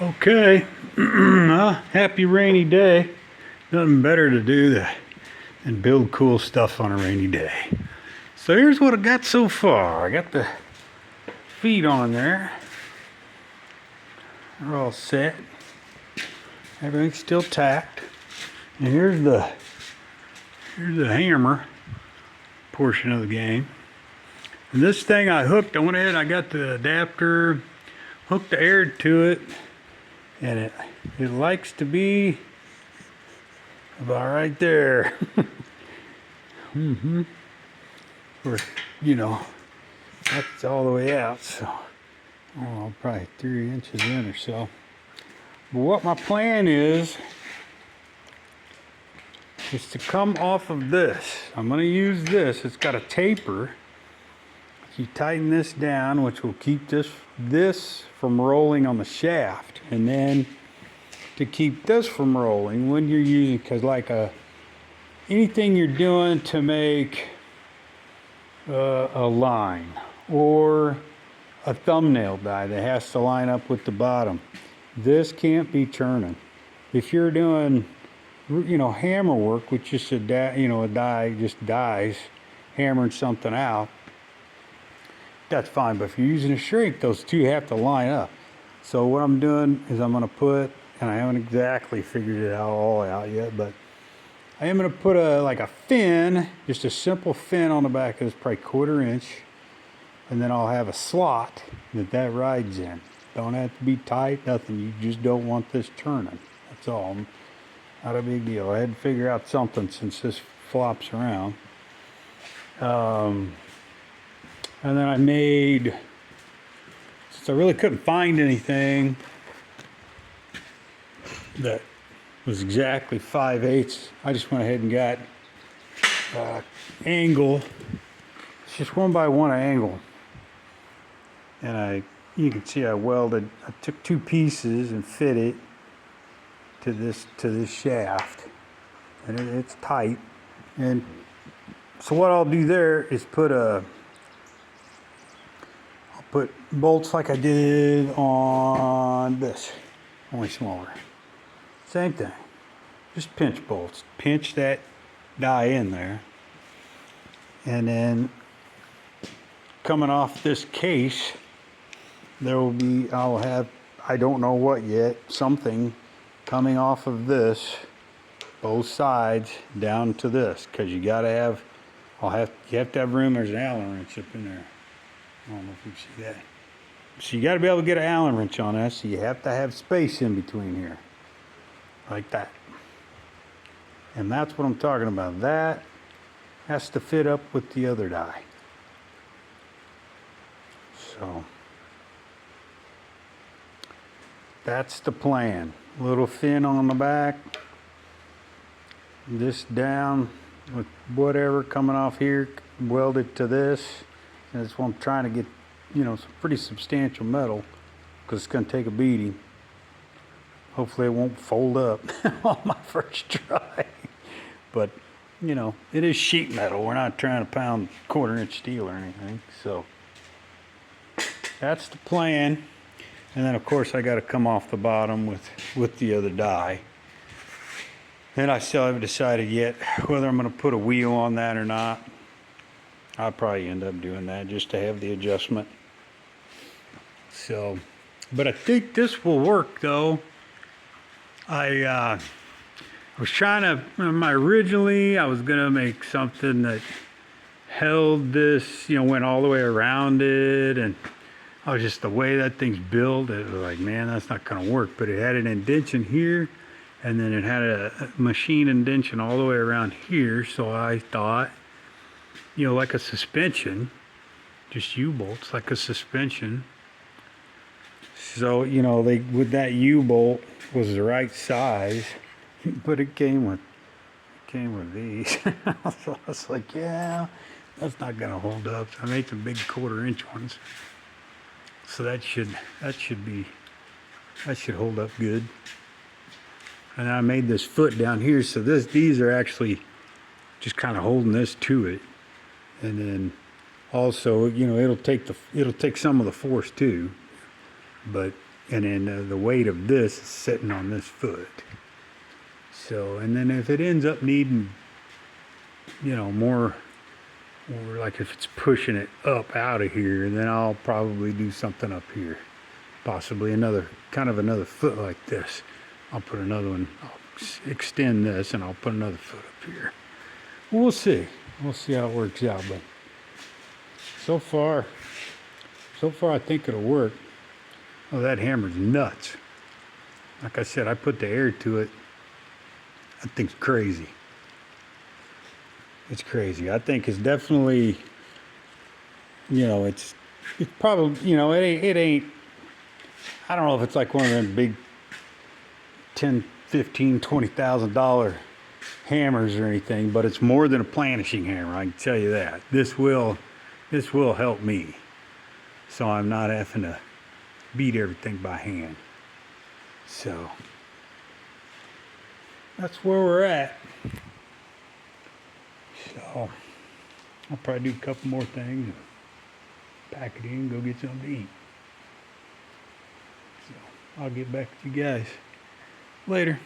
Okay, well, happy rainy day. Nothing better to do than build cool stuff on a rainy day. So here's what I got so far. I got the feet on there. They're all set. Everything's still tacked. And here's the hammer portion of the game. And this thing I went ahead, I got the adapter, hooked the air to it, and it likes to be about right there. Or, that's all the way out, so probably 3 inches in or so. But what my plan is to come off of this. I'm going to use this. It's got a taper. You tighten this down, which will keep this from rolling on the shaft, and then to keep this from rolling when you're using, because anything you're doing to make a line or a thumbnail die that has to line up with the bottom, this can't be turning. If you're doing hammer work, which is a die just dies hammering something out, that's fine. But if you're using a shrink, those two have to line up. So what I'm doing is I'm going to put, and I haven't exactly figured it all out yet, but I am going to put a fin, just a simple fin on the back of this, probably 1/4 inch, and then I'll have a slot that rides in. Don't have to be tight, nothing. You just don't want this turning. That's all. Not a big deal. I had to figure out something since this flops around. And then I made, since I really couldn't find anything that was exactly 5/8, I just went ahead and got angle. It's just 1x1 angle. And you can see I took 2 pieces and fit it to this shaft. And it's tight. And so what I'll do there is I'll put bolts like I did on this, only smaller. Same thing, just pinch bolts. Pinch that die in there. And then coming off this case, I'll have, I don't know what yet, something coming off of this, both sides down to this, because you have to have room. There's an Allen wrench up in there. I don't know if you see that. So you got to be able to get an Allen wrench on that, so you have to have space in between here, like that. And that's what I'm talking about. That has to fit up with the other die. So that's the plan. Little fin on the back, this down with whatever coming off here, welded to this. And that's what I'm trying to get, some pretty substantial metal, because it's going to take a beating. Hopefully it won't fold up on my first try. But, it is sheet metal. We're not trying to pound 1/4 inch steel or anything. So that's the plan. And then, of course, I got to come off the bottom with the other die. And I still haven't decided yet whether I'm going to put a wheel on that or not. I'll probably end up doing that just to have the adjustment. So, but I think this will work, though. I was trying to, originally I was going to make something that held this, went all the way around it, and I was just, the way that thing's built, it was like, man, that's not going to work. But it had an indentation here, and then it had a machine indentation all the way around here, so I thought, like a suspension, just U-bolts, like a suspension. So, with that U-bolt was the right size, but it came with these. So I was like, yeah, that's not gonna hold up. So I made some big 1/4 inch ones. So that should hold up good. And I made this foot down here, so these are actually just kind of holding this to it. And then also, it'll take some of the force too, but And then the weight of this is sitting on this foot. So, and then if it ends up needing, you know, more, or like if it's pushing it up out of here, then I'll probably do something up here. Possibly another, kind of another foot like this. I'll put another one, I'll extend this and I'll put another foot up here. We'll see. We'll see how it works out. But so far I think it'll work. Oh, that hammer's nuts. Like I said, I put the air to it. That thing's crazy. It's crazy. I think it's definitely, you know, it's probably, you know, it ain't, I don't know if it's like one of them big 10, 15, $20,000 hammers or anything, but it's more than a planishing hammer, I can tell you that. This will help me. So I'm not having to beat everything by hand. So that's where we're at. So I'll probably do a couple more things and pack it in and go get something to eat. So I'll get back with you guys later.